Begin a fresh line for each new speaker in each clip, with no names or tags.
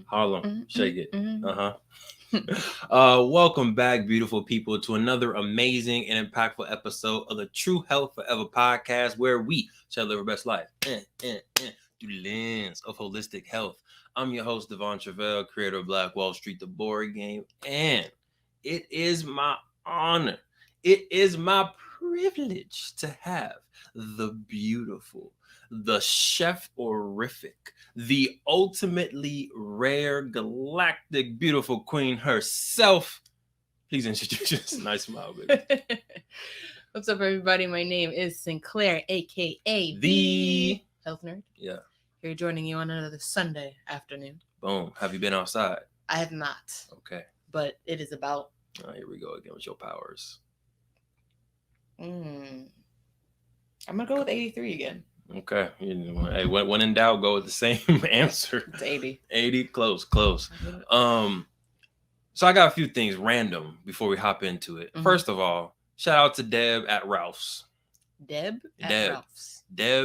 Harlem, shake it. Welcome back, beautiful people, to another amazing and impactful episode of the True Health Forever podcast, where we shall live our best life through the lens of holistic health. I'm your host, Truvel, creator of Black Wall Street, the board game, and it is my honor, it is my privilege to have the beautiful, the chef-orific, the ultimately rare, galactic, beautiful queen herself. Please introduce yourself. Nice smile, baby.
What's up, everybody? My name is Sinclair, aka
the
Health Nerd.
Yeah.
Here joining you on another Sunday afternoon.
Boom. Have you been outside?
I have not.
Okay.
But it is about.
Oh, here we go again with your powers.
I'm gonna go with 83 again.
Okay. Hey, when in doubt, go with the same answer.
It's 80.
80, close. So I got a few things random before we hop into it. Mm-hmm. First of all, shout out to Deb at Ralph's.
Deb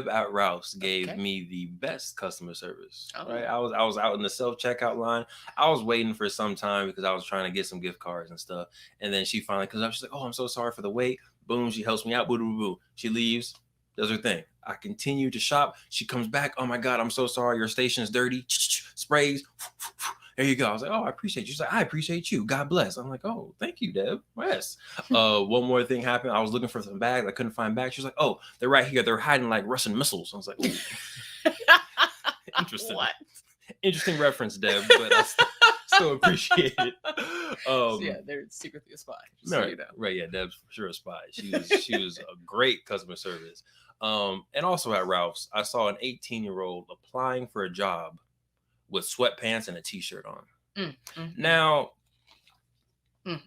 at Ralph's
gave me the best customer service. Oh. Right, I was out in the self-checkout line. I was waiting for some time because I was trying to get some gift cards and stuff. And then she finally comes up. She's like, "Oh, I'm so sorry for the wait." Boom, she helps me out. Boo, boo, boo. She leaves, does her thing. I continue to shop. She comes back. "Oh my God, I'm so sorry. Your station's dirty." Sprays. There you go. I was like, "Oh, I appreciate you." She's like, "I appreciate you. God bless." I'm like, "Oh, thank you, Deb." Yes. One more thing happened. I was looking for some bags. I couldn't find bags. She was like, "Oh, they're right here. They're hiding like Russian missiles." I was like, "Ooh." Interesting.
What?
Interesting reference, Deb, but I still appreciate it.
So yeah, they're secretly a spy.
So you know. Right, yeah, Deb's for sure a spy. She was a great customer service. And also at Ralph's, I saw an 18-year-old applying for a job with sweatpants and a t-shirt on. Now, I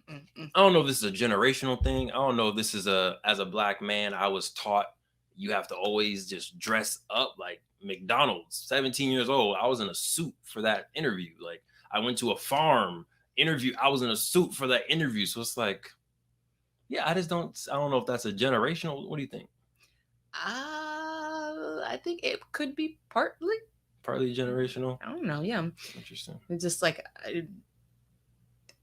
don't know if this is a generational thing. I don't know if this is as a black man, I was taught you have to always just dress up like McDonald's. 17 years old, I was in a suit for that interview. Like, I went to a farm interview. I was in a suit for that interview. So it's like, yeah, I don't know if that's a generational. What do you think?
I think it could be partly
generational.
I don't know. Yeah.
Interesting.
It's just like,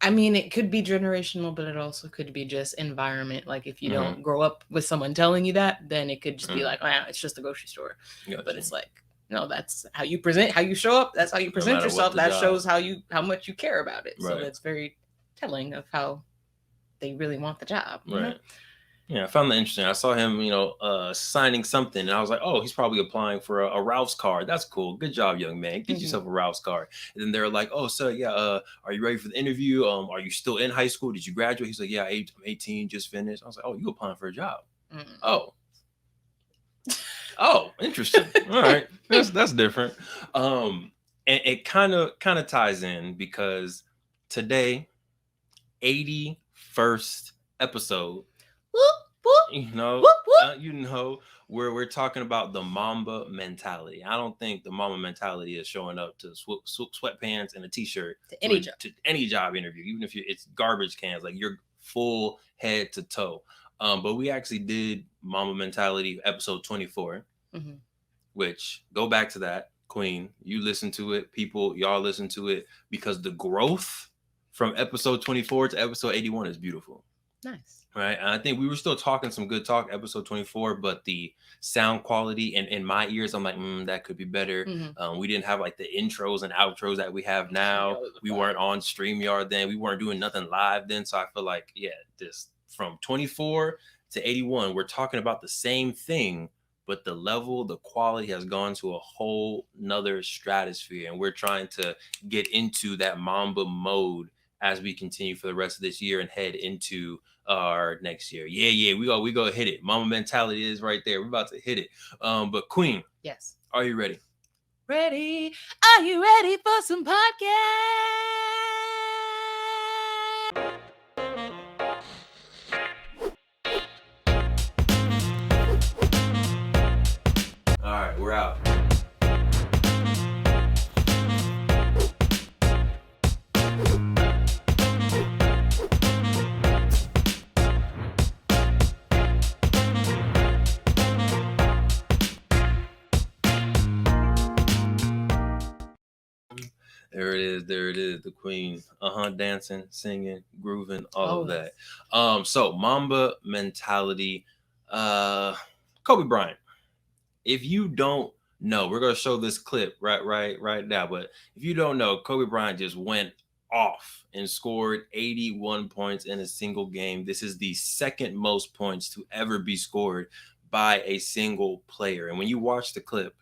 I mean, it could be generational, but it also could be just environment. Like, if you don't grow up with someone telling you that, then it could just be like, "Wow, it's just a grocery store." Gotcha. But it's like, no, that's how you present, how you show up. That's how you present yourself. That shows how much you care about it. Right. So that's very telling of how they really want the job.
Right. You know? Yeah, I found that interesting. I saw him, signing something, and I was like, "Oh, he's probably applying for a Ralph's card. That's cool. Good job, young man. Get yourself a Ralph's card." And then they're like, "Oh, sir, yeah, are you ready for the interview? Are you still in high school? Did you graduate?" He's like, "Yeah, I'm 18, just finished." I was like, "Oh, you applying for a job? Oh, interesting. All right, that's different." And it kind of ties in because today, 81st episode. Where we're talking about the Mamba mentality. I don't think the Mamba mentality is showing up to sweatpants and a t-shirt
to any
job interview, even if it's garbage cans, like you're full head to toe. But we actually did Mamba mentality episode 24, which go back to that. Queen, you listen to it. People, y'all listen to it, because the growth from episode 24 to episode 81 is beautiful.
Nice.
Right. And I think we were still talking some good talk, episode 24, but the sound quality and in my ears, I'm like, that could be better. We didn't have like the intros and outros that we have now. We weren't on StreamYard then. We weren't doing nothing live then. So I feel like, yeah, this from 24 to 81, we're talking about the same thing, but the level, the quality has gone to a whole nother stratosphere. And we're trying to get into that Mamba mode as we continue for the rest of this year and head into our next year. Yeah, we go hit it. Mamba mentality is right there. We're about to hit it. But Queen,
yes,
are you ready?
Ready? Are you ready for some podcast?
All right, we're out. There it is. There it is. The queen. Dancing, singing, grooving, all of that. So Mamba mentality. Kobe Bryant. If you don't know, we're gonna show this clip right now. But if you don't know, Kobe Bryant just went off and scored 81 points in a single game. This is the second most points to ever be scored by a single player. And when you watch the clip,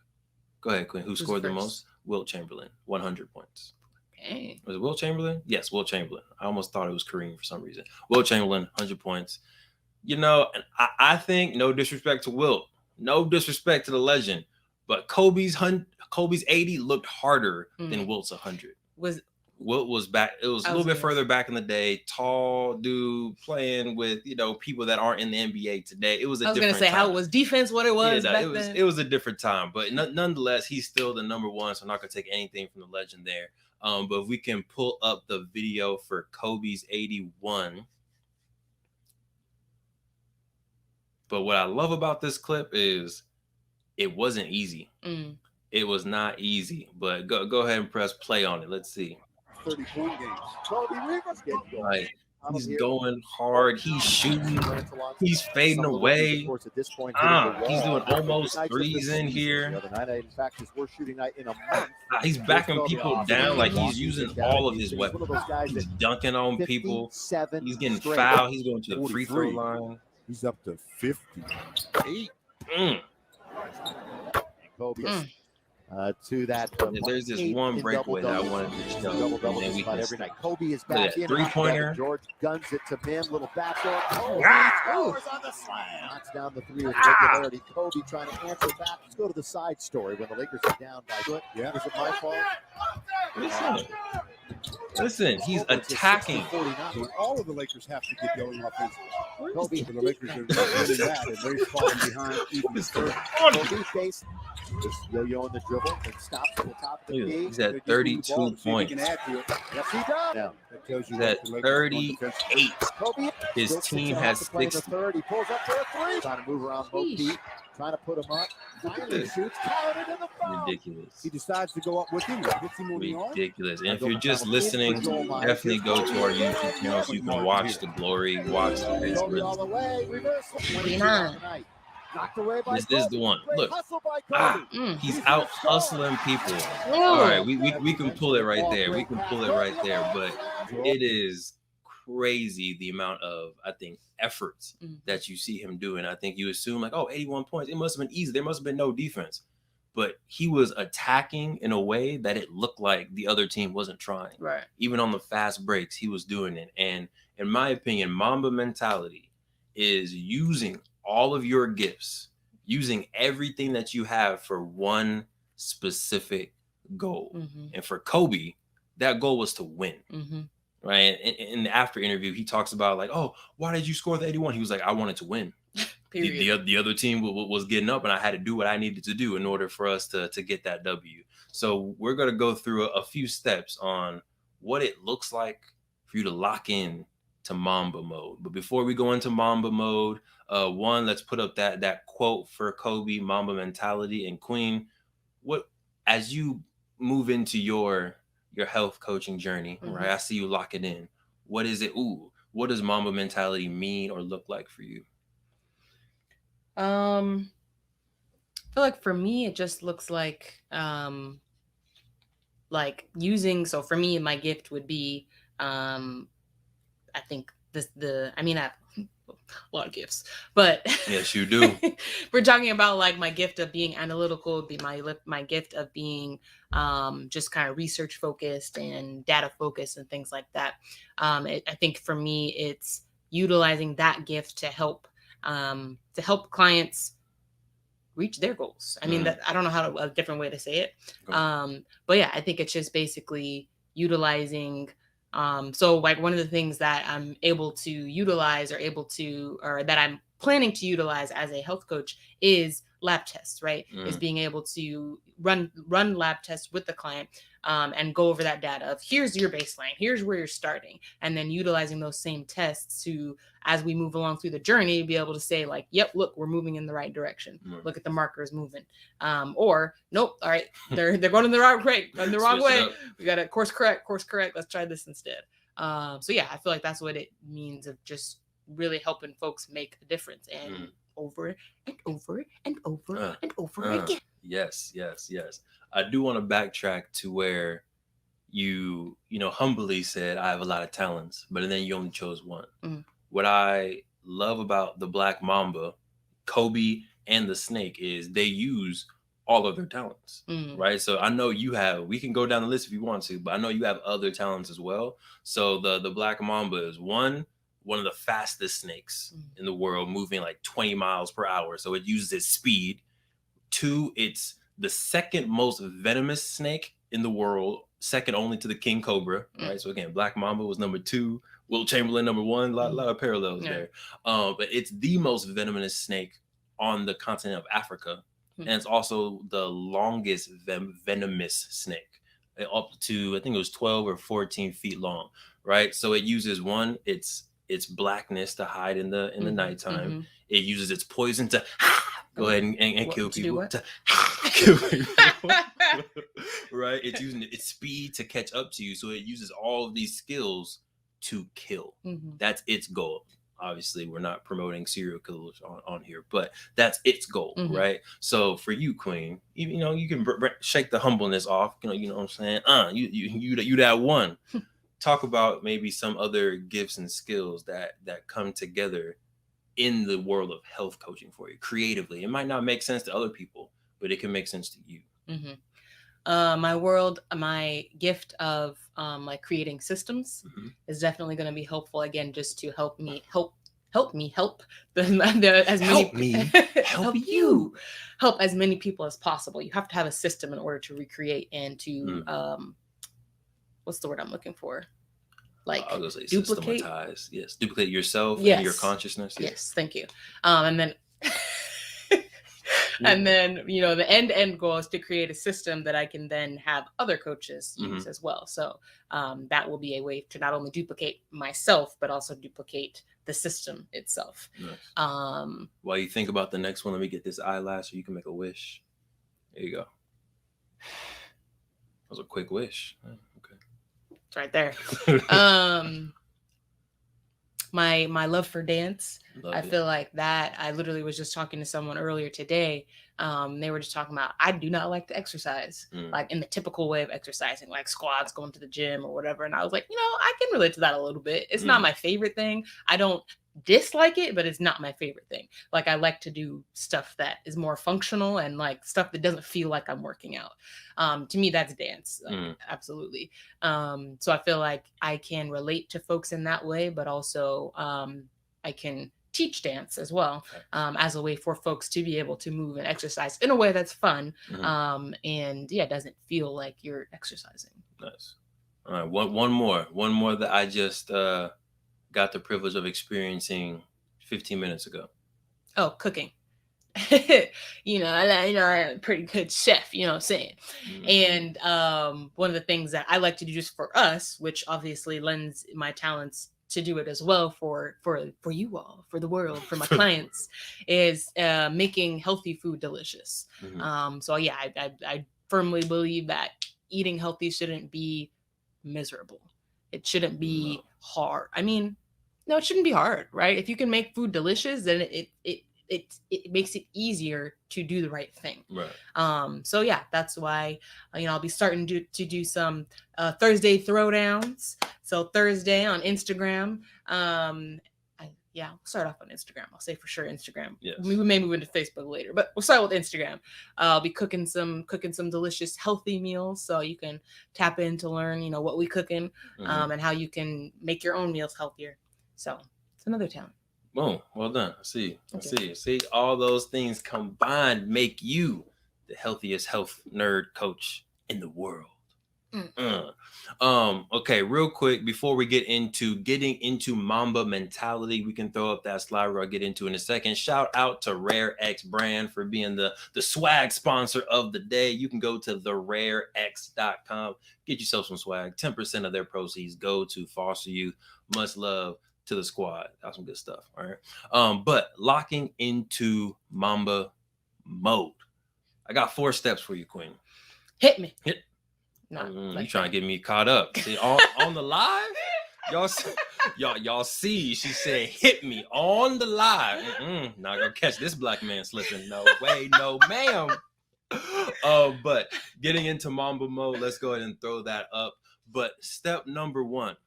go ahead, Quinn. Who scored the most? Wilt Chamberlain, 100 points.
Okay.
Was it Wilt Chamberlain? Yes, Wilt Chamberlain. I almost thought it was Kareem for some reason. Wilt Chamberlain, 100 points. And I think, no disrespect to Wilt, no disrespect to the legend, but Kobe's 80 looked harder than Wilt's 100. Wilt was back. It was a little bit further back in the day. Tall dude playing with people that aren't in the NBA today. It was I was gonna say time.
How was defense what it was back then.
It was a different time, but nonetheless, he's still the number one. So I'm not gonna take anything from the legend there. But if we can pull up the video for Kobe's 81. But what I love about this clip is it wasn't easy. It was not easy. But go ahead and press play on it. Let's see.
30-point games.
Like, he's going hard. He's shooting. He's fading away. He's doing almost threes in here. He's backing people down like he's using all of his weapons. He's dunking on people. He's getting fouled. He's going to the free throw line.
He's up to 58. Kobe. To that.
There's this one breakaway that I wanted to show. And then we can
Kobe is back in.
Three-pointer.
George guns it to Mim. Little backdoor. Scores on the slam. Knocks down the three with regularity. Kobe trying to answer back. Let's go to the side story when the Lakers are down by foot. Yeah. Is it my fault?
Listen, he's attacking.
All of the Lakers have to get going offensively. Kobe, the Lakers are doing that, and they're falling behind even further. Kobe faced just yo-yoing the dribble and stops at the top of the key.
He's at 32 points.
Yes, he does. Yeah.
He's at 38. His team has 60.
He pulls up for a three. Trying to move around both feet. Trying to put him up. Finally shoots. Counted in the foul.
Ridiculous.
He decides to go up with him.
Ridiculous. And if you're just listening, definitely go to our YouTube channel so you can watch the glory, watch the greatness.
49.
This is the one. Look, he's out hustling people. All right, we can pull it right there. We can pull it right there. But it is crazy the amount of, I think, efforts that you see him doing. I think you assume like, oh, 81 points. It must have been easy. There must have been no defense. But he was attacking in a way that it looked like the other team wasn't trying.
Right.
Even on the fast breaks, he was doing it. And in my opinion, Mamba mentality is using all of your gifts, using everything that you have for one specific goal. And for Kobe, that goal was to win. Right. And in the after interview, he talks about like, oh, why did you score the 81? He was like, I wanted to win. The other team was getting up and I had to do what I needed to do in order for us to get that W. So we're going to go through a few steps on what it looks like for you to lock in to Mamba mode. But before we go into Mamba mode, let's put up that quote for Kobe, Mamba mentality. And Queen, what, as you move into your health coaching journey, right? I see you lock it in. What is it? What does Mamba mentality mean or look like for you?
I feel like for me, it just looks like using, so for me, my gift would be, I think I have a lot of gifts, but
yes, you do.
We're talking about like my gift of being analytical would be my gift of being just kind of research focused and data focused and things like that. I think for me, it's utilizing that gift to help clients reach their goals. I mean, I don't know a different way to say it. But yeah, I think it's just basically utilizing. So like one of the things that I'm able to utilize or that I'm planning to utilize as a health coach is lab tests, right? Is being able to run lab tests with the client and go over that data of here's your baseline, here's where you're starting, and then utilizing those same tests to, as we move along through the journey, be able to say like, yep, look, we're moving in the right direction. Look at the markers moving. Or nope, all right, they're going in the wrong way, we got to course correct, let's try this instead. So yeah, I feel like that's what it means of just really helping folks make a difference and over and over and over and over again.
Yes. I do want to backtrack to where you humbly said, I have a lot of talents, but then you only chose one. What I love about the Black Mamba, Kobe, and the Snake is they use all of their talents, right? So I know we can go down the list if you want to, but I know you have other talents as well. So the Black Mamba is one of the fastest snakes in the world, moving like 20 miles per hour. So it uses its speed. 2, it's the second most venomous snake in the world, second only to the king cobra, right? So again, Black Mamba was number 2, Will Chamberlain number 1, a lot of parallels there. But it's the most venomous snake on the continent of Africa. And it's also the longest venomous snake, up to, I think it was 12 or 14 feet long, right? So it uses its blackness to hide in the nighttime. It uses its poison to go ahead and kill people. Kill people. Right? It's using its speed to catch up to you. So it uses all of these skills to kill. That's its goal. Obviously, we're not promoting serial killers on here, but that's its goal, right? So for you, Queen, you can shake the humbleness off. You know what I'm saying? You that one. Talk about maybe some other gifts and skills that come together in the world of health coaching for you creatively. It might not make sense to other people, but it can make sense to you.
My gift of like creating systems is definitely going to be helpful, again, just to help me help as many people as possible. You have to have a system in order to recreate and to what's the word I'm looking for? Like
I was gonna say
duplicate.
Systematize. Yes, duplicate yourself and your consciousness.
Yes, thank you. And then and then the end goal is to create a system that I can then have other coaches use as well. So that will be a way to not only duplicate myself but also duplicate the system itself.
Nice. While you think about the next one, let me get this eyelash so you can make a wish. There you go. That was a quick wish. Okay.
It's right there. My love for dance. I feel like that. I literally was just talking to someone earlier today. They were just talking about, I do not like to exercise, like in the typical way of exercising, like squats, going to the gym or whatever. And I was like, I can relate to that a little bit. It's not my favorite thing. I don't dislike it, but it's not my favorite thing. Like I like to do stuff that is more functional and like stuff that doesn't feel like I'm working out. To me, that's dance. Absolutely. So I feel like I can relate to folks in that way, but also I can teach dance as well, as a way for folks to be able to move and exercise in a way that's fun. And doesn't feel like you're exercising.
Nice. All right. One more that I just got the privilege of experiencing 15 minutes ago.
Oh, cooking. I'm a pretty good chef, you know what I'm saying? And one of the things that I like to do just for us, which obviously lends my talents to do it as well for you all, for the world, for my clients, is making healthy food delicious. So yeah, I firmly believe that eating healthy shouldn't be miserable. It shouldn't be hard. I mean, no, it shouldn't be hard, right? If you can make food delicious, then it makes it easier to do the right thing.
Right.
So yeah, that's why I'll be starting to do some Thursday throwdowns. So Thursday on Instagram. We'll start off on Instagram. I'll say for sure Instagram.
Yes.
We may move into Facebook later, but we'll start with Instagram. I'll be cooking some delicious healthy meals, so you can tap in to learn what we cooking, and how you can make your own meals healthier. So it's another talent.
Boom. Well done. I see. All those things combined make you the healthiest health nerd coach in the world. Okay, real quick before we get into getting into Mamba Mentality, we can throw up that slide where I'll get into in a second. Shout out to Rare X brand for being the swag sponsor of the day. You can go to therarex.com, get yourself some swag. 10% of their proceeds go to foster youth. Much love to the squad. That's some good stuff. All right. But locking into Mamba mode. I got 4 steps for you, Queen.
Hit me.
You trying to get me caught up? See, on the live, y'all see. She said, "Hit me on the live." Not gonna catch this black man slipping. No way, no ma'am. But getting into Mamba mode, let's go ahead and throw that up. But step number 1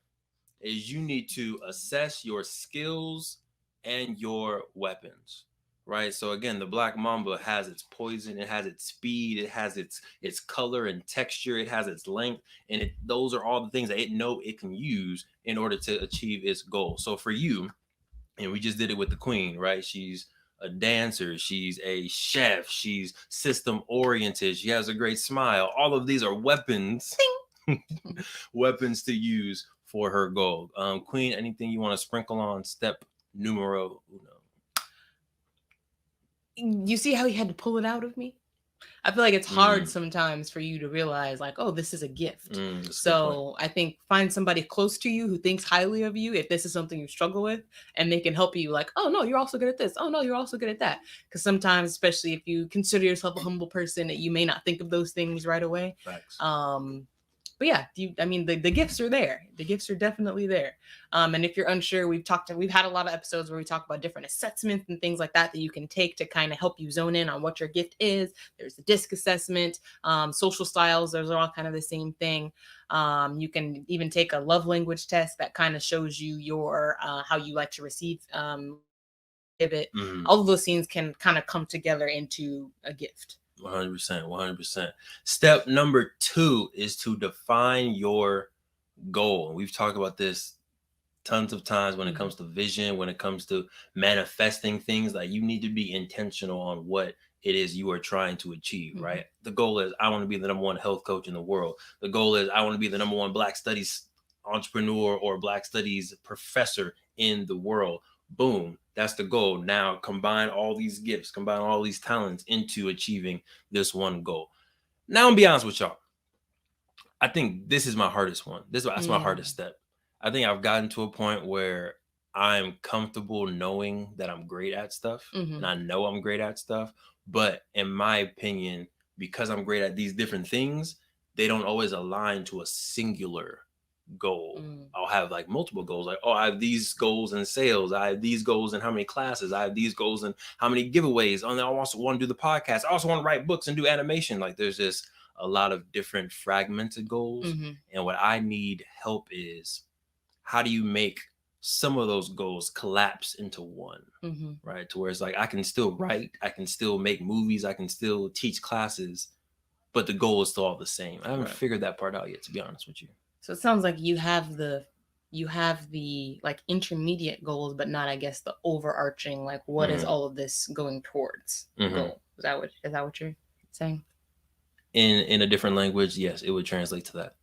is you need to assess your skills and your weapons. Right. So again, the black mamba has its poison, it has its speed, it has its color and texture, it has its length, and those are all the things that it know it can use in order to achieve its goal. So for you, and we just did it with the queen, right? She's a dancer, she's a chef, she's system oriented, she has a great smile. All of these are weapons, weapons to use for her goal. Queen, anything you want to sprinkle on step numero uno?
You see how he had to pull it out of me? I feel like it's hard sometimes for you to realize, like, oh, this is a gift. So I think find somebody close to you who thinks highly of you if this is something you struggle with, and they can help you, like, oh, no, you're also good at this. Oh, no, you're also good at that. Because sometimes, especially if you consider yourself a humble person, that you may not think of those things right away.
Thanks.
But yeah, the gifts are there. The gifts are definitely there. And if you're unsure, we've had a lot of episodes where we talk about different assessments and things like that you can take to kind of help you zone in on what your gift is. There's the DISC assessment, social styles. Those are all kind of the same thing. You can even take a love language test that kind of shows you your how you like to receive it. All of those things can kind of come together into a gift.
100%. Step number 2 is to define your goal. And we've talked about this tons of times when it comes to vision, when it comes to manifesting things. Like, you need to be intentional on what it is you are trying to achieve, right? The goal is, I want to be the number 1 health coach in the world. The goal is, I want to be the number 1 Black Studies entrepreneur or Black Studies professor in the world. Boom, that's the goal. Now combine all these gifts, combine all these talents into achieving this one goal. Now, I'm be honest with y'all, I think this is my hardest one. That's my hardest step. I think I've gotten to a point where I'm comfortable knowing that I'm great at stuff, and I know I'm great at stuff. But in my opinion, because I'm great at these different things, they don't always align to a singular goal. I'll have like multiple goals. Like, oh, I have these goals in sales. I have these goals in how many classes. I have these goals in how many giveaways. And I also want to do the podcast. I also want to write books and do animation. Like, there's just a lot of different fragmented goals. And what I need help is, how do you make some of those goals collapse into one, right? To where it's like, I can still write, I can still make movies, I can still teach classes, but the goal is still all the same. I haven't figured that part out yet, to be honest with you.
So it sounds like you have the like intermediate goals, but not, I guess, the overarching, like, what is all of this going towards goal? Is that what you're saying?
In a different language, yes, it would translate to that.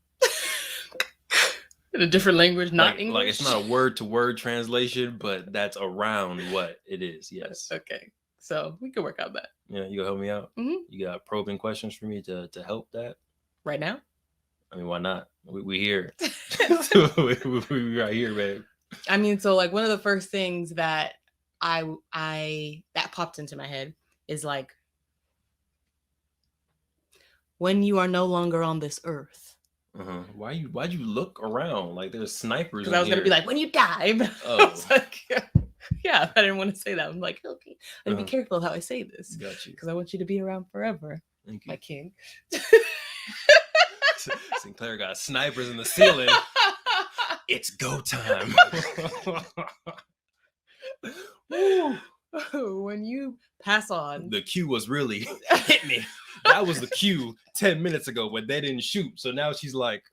In a different language, not English?
Like, it's not a word-to-word translation, but that's around what it is, yes.
Okay, so we can work out that.
Yeah, you gonna help me out? You got probing questions for me to help that?
Right now?
I mean, why not? We here. we right here, babe.
I mean, so like, one of the first things that that popped into my head is like, when you are no longer on this earth.
Why'd you look around? Like, there's snipers.
Because I was gonna be like, when you die.
Oh.
I was like, yeah, I didn't want to say that. I'm like, okay, I gotta be careful how I say this.
Got you.
Because I want you to be around forever.
Thank you,
my king.
Sinclair got snipers in the ceiling. It's go time.
When you pass on,
the cue was really hit me. That was the cue 10 minutes ago when they didn't shoot. So now she's like,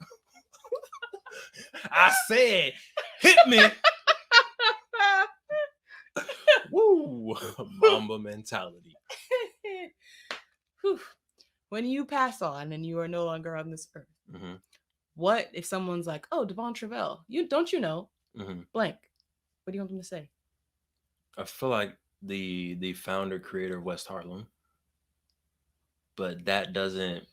I said, hit me. Woo, Mamba mentality.
When you pass on and you are no longer on this earth,
Mm-hmm.
What if someone's like, oh, Devon Truvel, you know blank? What do you want them to say?
I feel like the founder creator of West Harlem, but that doesn't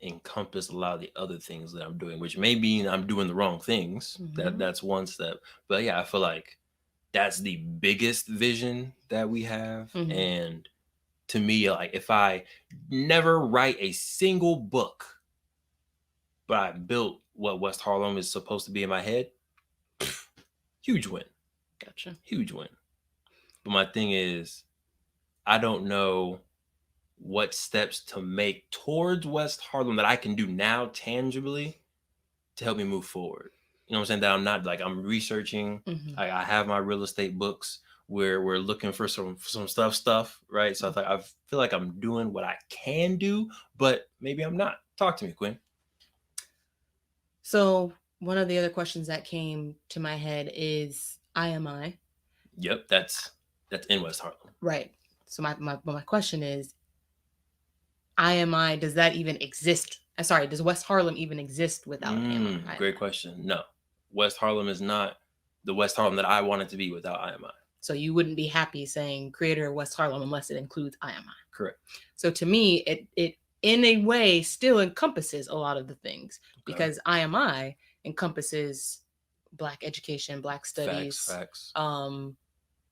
encompass a lot of the other things that I'm doing, which may mean I'm doing the wrong things. That's one step. But yeah, I feel like that's the biggest vision that we have. And to me, like, if I never write a single book, but I built what West Harlem is supposed to be in my head, huge win.
Gotcha.
Huge win. But my thing is, I don't know what steps to make towards West Harlem that I can do now tangibly to help me move forward. You know what I'm saying? That I'm not like, I'm researching. I have my real estate books where we're looking for some stuff, right? So I feel like I'm doing what I can do, but maybe I'm not. Talk to me, Quinn.
So one of the other questions that came to my head is IMI.
Yep, that's in West Harlem.
Right. So my question is, IMI, does that even exist? Sorry, does West Harlem even exist without IMI?
Great question. No, West Harlem is not the West Harlem that I want it to be without IMI.
So you wouldn't be happy saying creator of West Harlem unless it includes IMI.
Correct.
So to me, it in a way still encompasses a lot of the things, because IMI encompasses Black education, Black studies.
Facts.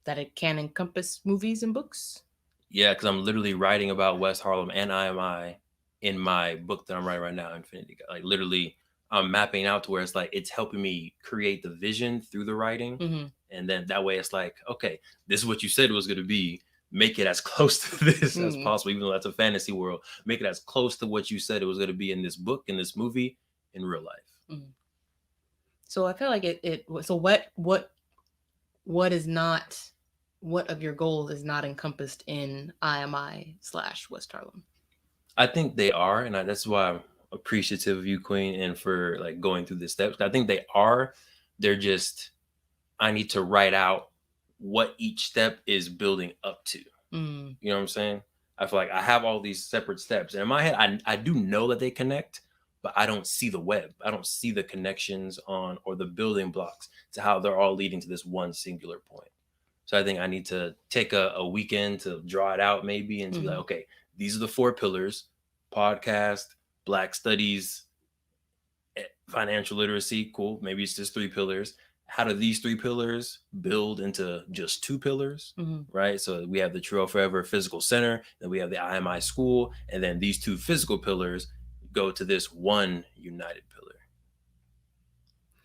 That it can encompass movies and books.
Yeah, because I'm literally writing about West Harlem and IMI in my book that I'm writing right now, Infinity. Like, literally, I'm mapping out to where it's like, it's helping me create the vision through the writing. And then that way it's like, okay, this is what you said it was going to be. Make it as close to this as possible, even though that's a fantasy world. Make it as close to what you said it was going to be in this book, in this movie, in real life.
So I feel like so what is not, what of your goals is not encompassed in IMI/West Harlem?
I think they are, and that's why I'm appreciative of you, Queen, and for like going through the steps. I think they are. They're just, I need to write out what each step is building up to. You know what I'm saying? I feel like I have all these separate steps, and in my head, I do know that they connect, but I don't see the web. I don't see the connections on, or the building blocks to how they're all leading to this one singular point. So I think I need to take a weekend to draw it out, maybe, and to be like, okay, these are the 4 pillars: podcast, Black studies, financial literacy. Cool. Maybe it's just 3 pillars. How do these 3 pillars build into just 2 pillars? Right. So we have the Truvel Forever Physical Center, then we have the IMI School, and then these 2 physical pillars go to this one united pillar.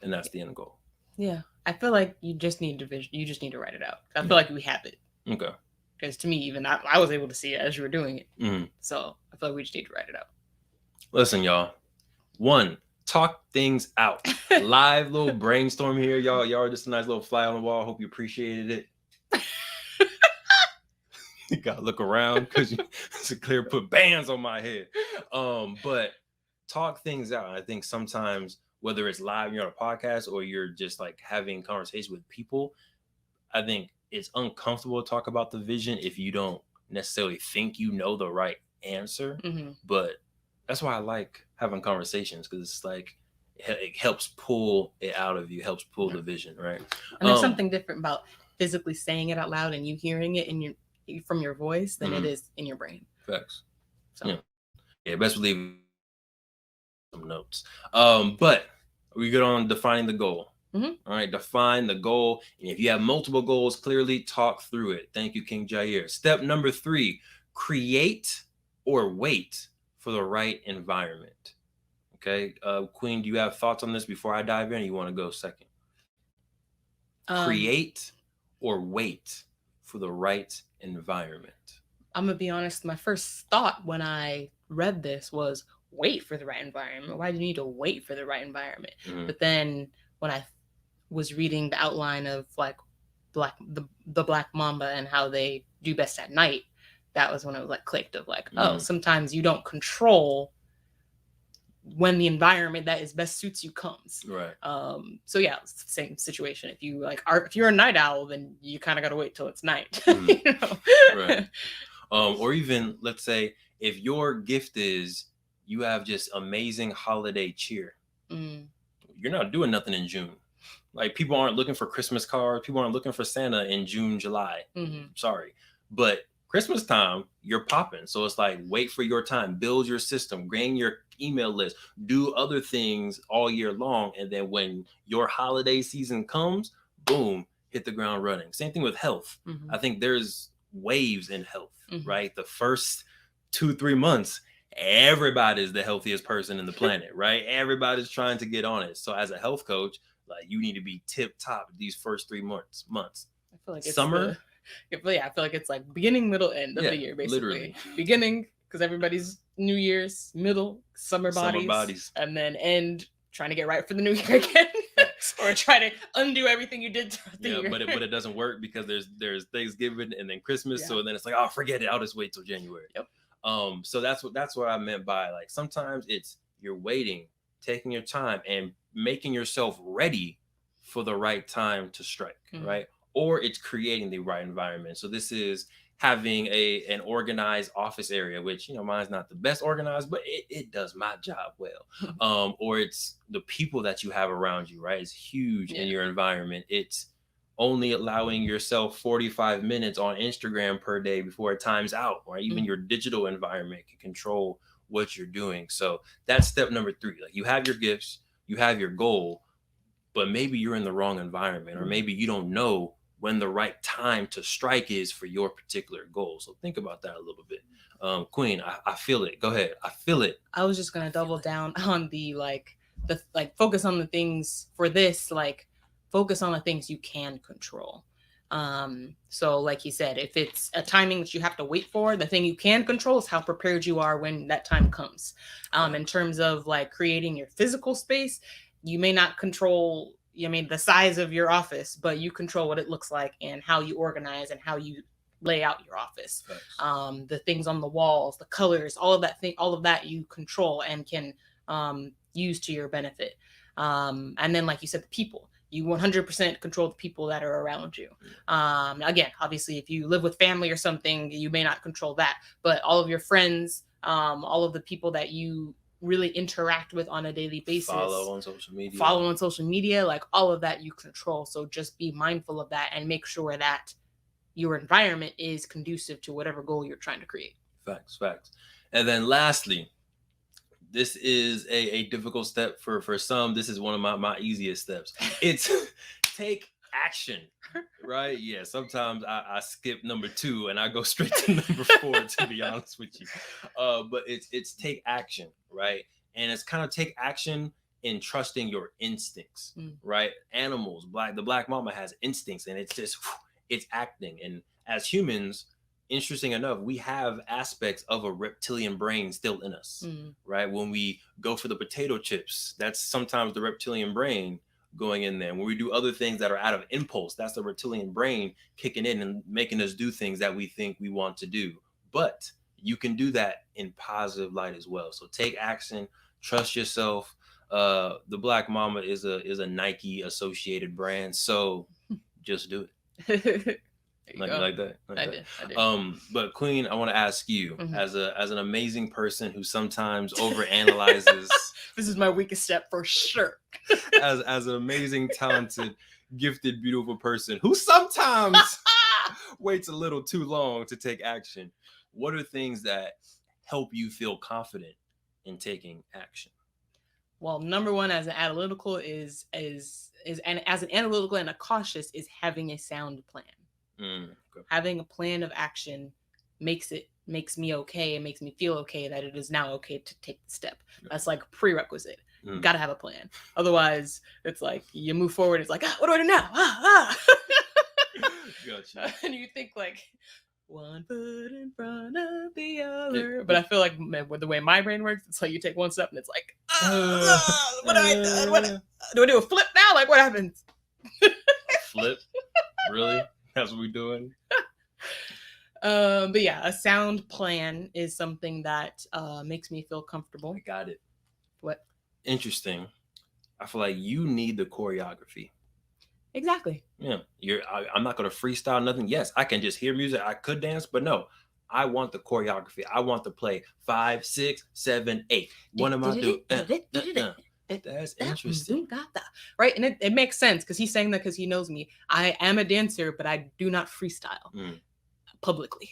And that's the end goal.
Yeah. I feel like you just need to write it out. I feel like we have it.
Okay.
Because to me, even I was able to see it as you were doing it. So I feel like we just need to write it out.
Listen, y'all. 1, talk things out. Live little brainstorm here. Y'all are just a nice little fly on the wall. Hope you appreciated it. You gotta look around because Sinclair put bands on my head. But talk things out. I think sometimes, whether it's live, you're on a podcast, or you're just like having conversations with people, I think it's uncomfortable to talk about the vision if you don't necessarily think you know the right answer. But that's why I like having conversations, because it's like, it helps pull it out of you, helps pull the vision, right?
And there's something different about physically saying it out loud and you hearing it from your voice than it is in your brain.
Facts. So yeah, best believe some notes. But we good on defining the goal. All right, define the goal. And if you have multiple goals, clearly talk through it. Thank you, King Jair. Step number 3, create or wait for the right environment. Okay, Queen, do you have thoughts on this before I dive in, or you want to go second? Create or wait for the right environment?
I'm gonna be honest, my first thought when I read this was wait for the right environment. Why do you need to wait for the right environment? But then when I was reading the outline of like the Black Mamba and how they do best at night, that was when it was like clicked of like, oh, sometimes you don't control when the environment that is best suits you comes.
Right.
So yeah, it's the same situation. If you if you're a night owl, then you kind of got to wait till it's night. You know?
Right. Or even, let's say, if your gift is you have just amazing holiday cheer. You're not doing nothing in June. Like, people aren't looking for Christmas cards. People aren't looking for Santa in June, July. Sorry. But Christmas time, you're popping. So it's like, wait for your time, build your system, gain your email list, do other things all year long. And then when your holiday season comes, boom, hit the ground running. Same thing with health. I think there's waves in health, right? The first 2-3 months, everybody's the healthiest person in the planet, right? Everybody's trying to get on it. So as a health coach, like, you need to be tip top these first 3 months. I
feel like it's
summer.
I feel like it's like beginning, middle, end of the year, basically. Literally. Beginning, because everybody's New Year's, middle, summer bodies, and then end, trying to get right for the new year again. Or try to undo everything you did throughout the year. But it doesn't work, because there's Thanksgiving and then Christmas. So then it's like, oh, forget it, I'll just wait till January. So that's what I meant by, like, sometimes it's you're waiting, taking your time, and making yourself ready for the right time to strike, right? Or it's creating the right environment. So this is having an organized office area, which, mine's not the best organized, but it does my job well. Or it's the people that you have around you, right? It's huge in your environment. It's only allowing yourself 45 minutes on Instagram per day before it times out, or even your digital environment can control what you're doing. So that's step number 3. Like, you have your gifts, you have your goal, but maybe you're in the wrong environment, or maybe you don't know when the right time to strike is for your particular goal. So think about that a little bit. Queen, I feel it. Go ahead. I feel it. I was just going to double down on the focus on the things for this, like, focus on the things you can control. So like you said, if it's a timing that you have to wait for, the thing you can control is how prepared you are when that time comes. In terms of, like, creating your physical space, you may not control, the size of your office, but you control what it looks like and how you organize and how you lay out your office. The things on the walls, the colors, all of that you control and can use to your benefit. And then, like you said, the people. You 100% control the people that are around you. Again, obviously, if you live with family or something, you may not control that. But all of your friends, all of the people that you really interact with on a daily basis, follow on social media, like, all of that you control. So just be mindful of that and make sure that your environment is conducive to whatever goal you're trying to create. Facts. And then lastly, this is a difficult step for some. This is one of my easiest steps. It's take action, right? Yeah, sometimes I skip number 2 and I go straight to number 4, to be honest with you. But it's take action, right? And it's kind of take action in trusting your instincts, right? Animals, the black mama has instincts, and it's just, it's acting. And as humans, interesting enough, we have aspects of a reptilian brain still in us, right? When we go for the potato chips, that's sometimes the reptilian brain going in there. When we do other things that are out of impulse, that's the reptilian brain kicking in and making us do things that we think we want to do. But you can do that in positive light as well. So take action, trust yourself. The Black Mama is a Nike associated brand, so just do it. Like that. I did. But Queen, I want to ask you, as an amazing person who sometimes overanalyzes. This is my weakest step for sure. as an amazing, talented, gifted, beautiful person who sometimes waits a little too long to take action, what are things that help you feel confident in taking action? Well, number one, as an analytical is and as an analytical and a cautious is having a sound plan. Okay. Having a plan of action makes me okay. It makes me feel okay that it is now okay to take the step. Yeah. That's like a prerequisite. Got to have a plan. Otherwise, it's like you move forward. It's like, what do I do now? Gotcha. And you think like one foot in front of the other. But I feel like with the way my brain works, it's like you take one step and it's like, what do I do? Do I do a flip now? Like what happens? A flip? Really? That's what we're doing. But yeah, a sound plan is something that makes me feel comfortable. I got it. What? Interesting. I feel like you need the choreography. Exactly. Yeah. I'm not gonna freestyle nothing. Yes, I can just hear music. I could dance, but no,
I want the choreography. I want to play 5, 6, 7, 8. What am I doing? That's interesting.
Right. And it makes sense because he's saying that because he knows me. I am a dancer, but I do not freestyle publicly.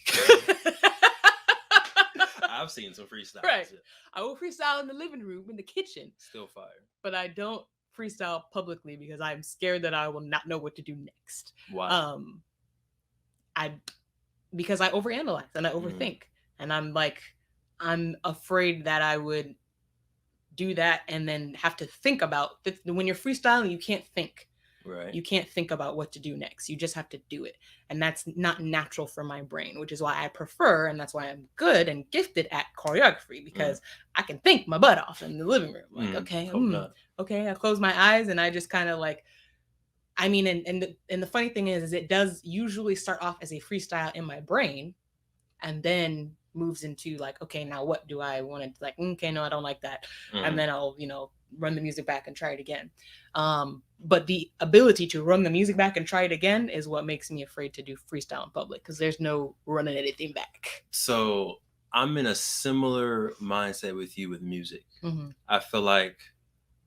I've seen some freestyles.
Right. I will freestyle in the living room, in the kitchen.
Still fire.
But I don't freestyle publicly because I'm scared that I will not know what to do next.
Why?
Because I overanalyze and I overthink. And I'm afraid that I would do that and then have to think about when you're freestyling, you can't think.
Right.
You can't think about what to do next. You just have to do it. And that's not natural for my brain, which is why I prefer, and that's why I'm good and gifted at choreography, because I can think my butt off in the living room. Like, okay, I close my eyes and I just kind of like, I mean, and the funny thing is it does usually start off as a freestyle in my brain and then moves into like, okay, now what do I want to like? Okay, no, I don't like that. And then I'll, run the music back and try it again. But the ability to run the music back and try it again is what makes me afraid to do freestyle in public because there's no running anything back.
So I'm in a similar mindset with you with music. I feel like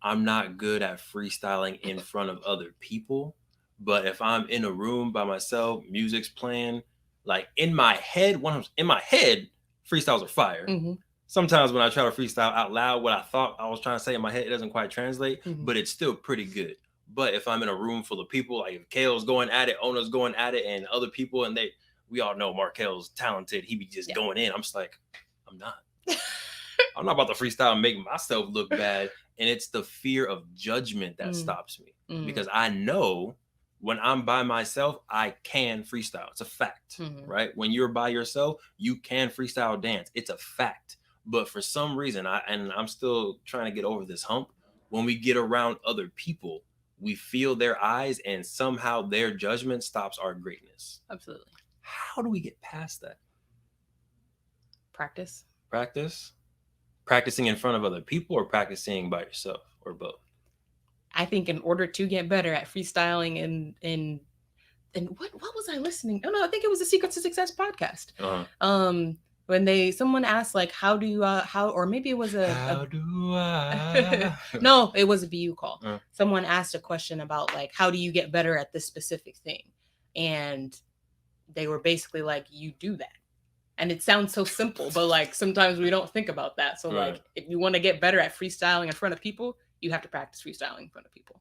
I'm not good at freestyling in front of other people, but if I'm in a room by myself, music's playing, like in my head, freestyles are fire. Sometimes when I try to freestyle out loud, what I thought I was trying to say in my head, it doesn't quite translate, but it's still pretty good. But if I'm in a room full of people, like if Kale's going at it, Ona's going at it, and other people, and we all know Markel's talented, he be just going in. I'm just like, I'm not. I'm not about to freestyle and make myself look bad. And it's the fear of judgment that stops me. Because I know when I'm by myself, I can freestyle. It's a fact, right? When you're by yourself, you can freestyle dance. It's a fact. But for some reason, I'm still trying to get over this hump. When we get around other people, we feel their eyes and somehow their judgment stops our greatness.
Absolutely.
How do we get past that?
Practice.
Practicing in front of other people or practicing by yourself or both? I
think in order to get better at freestyling and what was I listening? Oh no, I think it was the Secrets to Success podcast. When someone asked like, how do you or maybe it was no, it was a BU call. Someone asked a question about like, how do you get better at this specific thing? And they were basically like, you do that. And it sounds so simple, but like sometimes we don't think about that. So like, if you want to get better at freestyling in front of people, you have to practice freestyling in front of people.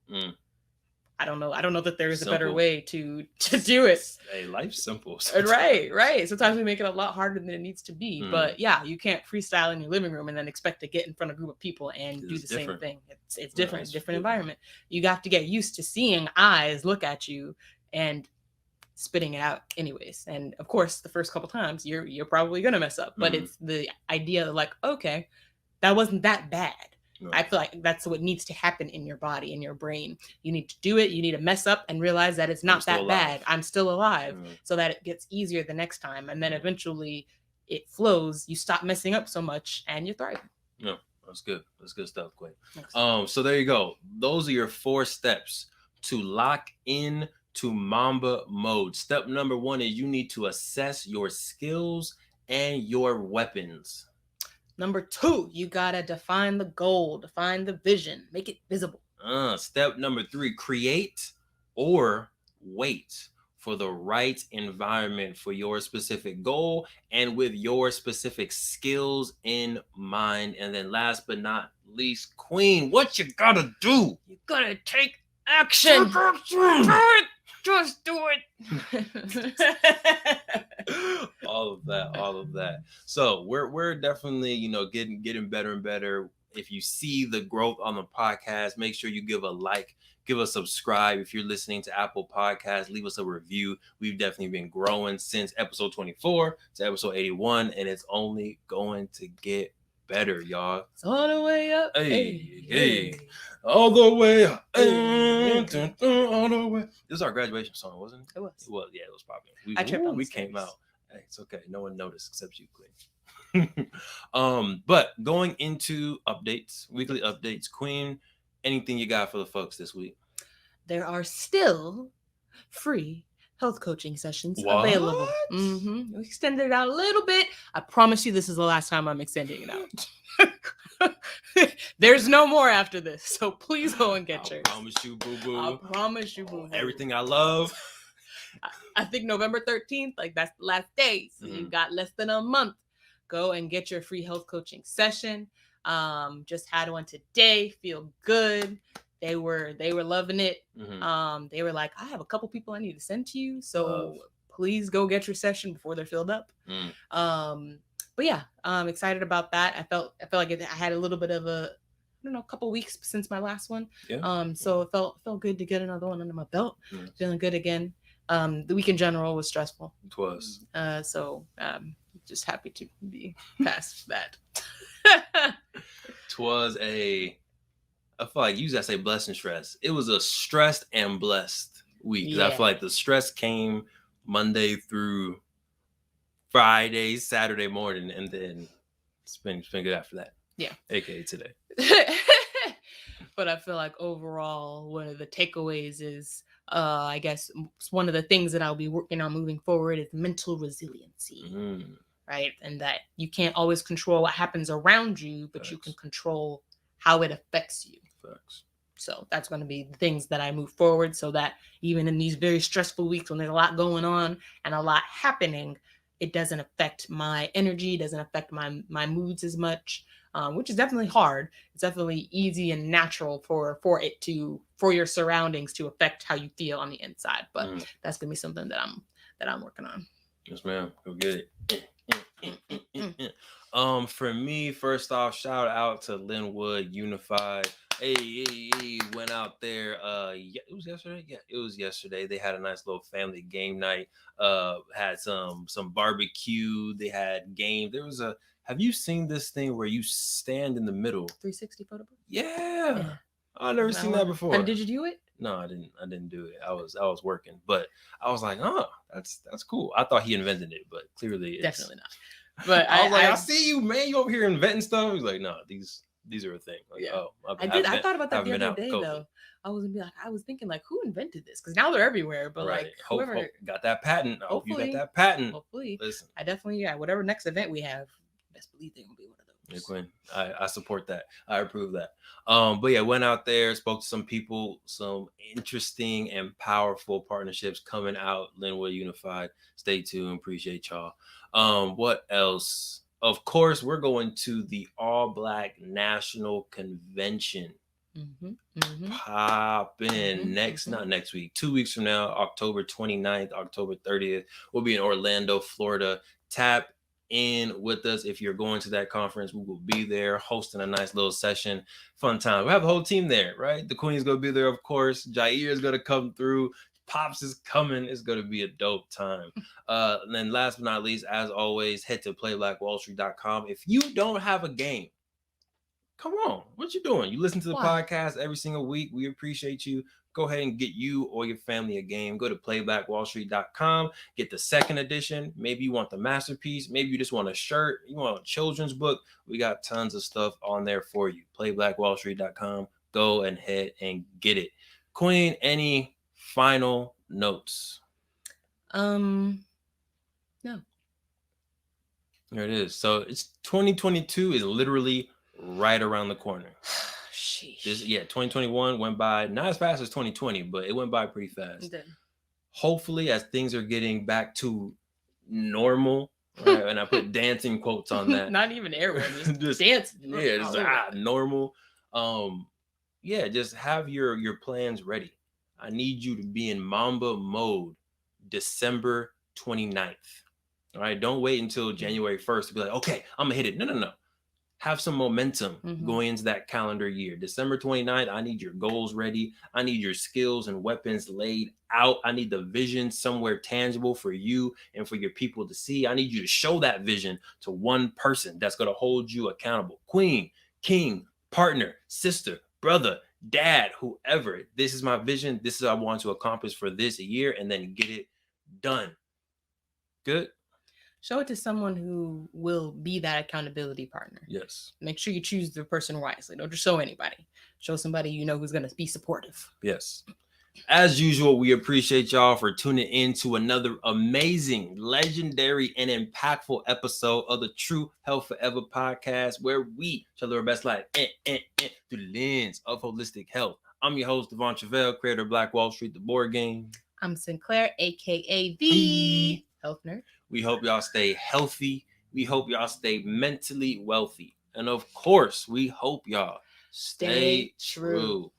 I don't know that there is a better way to do it.
Hey, life's simple.
Right. Sometimes we make it a lot harder than it needs to be. But yeah, you can't freestyle in your living room and then expect to get in front of a group of people and do the same thing. It's different, different environment. You got to get used to seeing eyes look at you and spitting it out anyways. And of course, the first couple times you're probably gonna mess up. But it's the idea of like, okay, that wasn't that bad. I feel like that's what needs to happen in your body, in your brain. You need to do it. You need to mess up and realize that it's not that bad. I'm still alive, so that it gets easier the next time. And then eventually it flows. You stop messing up so much and you thrive.
Yeah, that's good. That's good stuff, Quinn. So there you go. Those are your 4 steps to lock in to Mamba mode. Step number 1 is you need to assess your skills and your weapons.
Number 2, you gotta define the goal, define the vision, make it visible.
Step number 3, create or wait for the right environment for your specific goal and with your specific skills in mind. And then last but not least, Queen, what you gotta do?
You gotta take action. Just do it.
all of that. So we're definitely, getting better and better. If you see the growth on the podcast, make sure you give a like, give a subscribe. If you're listening to Apple Podcasts, leave us a review. We've definitely been growing since episode 24 to episode 81, and it's only going to get better, y'all.
It's all the way up.
Hey. All the way up. All the way. This is our graduation song, wasn't it?
It was.
Yeah, it was popping.
I tripped on
we came out. Hey, it's okay. No one noticed except you, Queen. But going into weekly updates, Queen, anything you got for the folks this week?
There are still free health coaching sessions
What?
available. We extended it out a little bit. I promise you this is the last time I'm extending it out. There's no more after this, so please go and get yours.
I promise you, boo-boo.
I promise you, boo-boo.
Everything I love.
I think November 13th, like that's the last day. So you got less than a month. Go and get your free health coaching session. Just had one today. Feel good. They were loving it. They were like, I have a couple people I need to send to you. So please go get your session before they're filled up. But yeah, I'm excited about that. I felt like I had a little bit of a couple weeks since my last one. Yeah. So it felt good to get another one under my belt. Feeling good again. The week in general was stressful.
It was.
So just happy to be past that.
Twas I feel like you used to say blessed and stressed. It was a stressed and blessed week. Yeah. I feel like the stress came Monday through Friday, Saturday morning, and then it's been good after that.
Yeah.
AKA today.
But I feel like overall, one of the takeaways is, I guess one of the things that I'll be working on moving forward is mental resiliency, right? And that you can't always control what happens around you, but you can control how it affects you.
Facts.
So that's going to be the things that I move forward, so that even in these very stressful weeks when there's a lot going on and a lot happening, it doesn't affect my energy, doesn't affect my moods as much. Which is definitely hard. It's definitely easy and natural for your surroundings to affect how you feel on the inside. But that's gonna be something that I'm working on.
Yes, ma'am. Go get it. For me, first off, shout out to Linwood Unified. Hey, went out there. It was yesterday. Yeah, it was yesterday. They had a nice little family game night. Had some barbecue. They had game. There was Have you seen this thing where you stand in the middle?
360 photo booth?
Yeah. I've never seen that before.
And did you do it?
No, I didn't do it. I was working, but I was like, oh, that's cool. I thought he invented it, but clearly it's
definitely not. But
I was like, I see you, man. You over here inventing stuff. He's like, no, these are a thing. Like,
yeah. I thought about that the other day though. I was thinking like, who invented this? Because now they're everywhere. But like, whoever
got that patent. I hope you got that patent.
Hopefully,
listen.
I definitely whatever next event we have, best believe they're gonna be one of those.
Yeah, Quinn, I support that. I approve that. But yeah, went out there, spoke to some people, some interesting and powerful partnerships coming out. Linwood Unified. Stay tuned. Appreciate y'all. What else? Of course, we're going to the All Black National Convention. Popping not next week, 2 weeks from now, October 29th, October 30th. We'll be in Orlando, Florida. Tap in with us if you're going to that conference. We will be there hosting a nice little session. Fun time. We have a whole team there, right? The Queen's gonna be there, of course. Jair is gonna come through. Pops is coming. It's gonna be a dope time. And then last but not least, as always, head to playblackwallstreet.com. If you don't have a game, come on, what you doing? You listen to the podcast every single week. We appreciate you. Go ahead and get you or your family a game. Go to playblackwallstreet.com. Get the second edition. Maybe you want the masterpiece. Maybe you just want a shirt. You want a children's book. We got tons of stuff on there for you. Playblackwallstreet.com. Go ahead and get it. Queen, any final notes?
No.
There it is. So it's 2022 is literally right around the corner. 2021 went by not as fast as 2020, but it went by pretty fast.
It did.
Hopefully, as things are getting back to normal, right? And I put dancing quotes on that.
Not even airway, just dancing.
Yeah, just normal. Just have your plans ready. I need you to be in Mamba mode December 29th. All right, don't wait until January 1st to be like, okay, I'm gonna hit it. No. Have some momentum going into that calendar year. December 29th, I need your goals ready. I need your skills and weapons laid out. I need the vision somewhere tangible for you and for your people to see. I need you to show that vision to one person that's going to hold you accountable. Queen, king, partner, sister, brother, dad, whoever. This is my vision. This is what I want to accomplish for this year, and then get it done. Good.
Show it to someone who will be that accountability partner.
Yes.
Make sure you choose the person wisely. Don't just show anybody. Show somebody you know who's going to be supportive.
Yes. As usual, we appreciate y'all for tuning in to another amazing, legendary, and impactful episode of the True Health Forever podcast, where we shall live our best life through the lens of holistic health. I'm your host, Devon Truvel, creator of Black Wall Street, the board game.
I'm Sinclair, aka the Health Nerd.
We hope y'all stay healthy. We hope y'all stay mentally wealthy. And of course, we hope y'all stay true.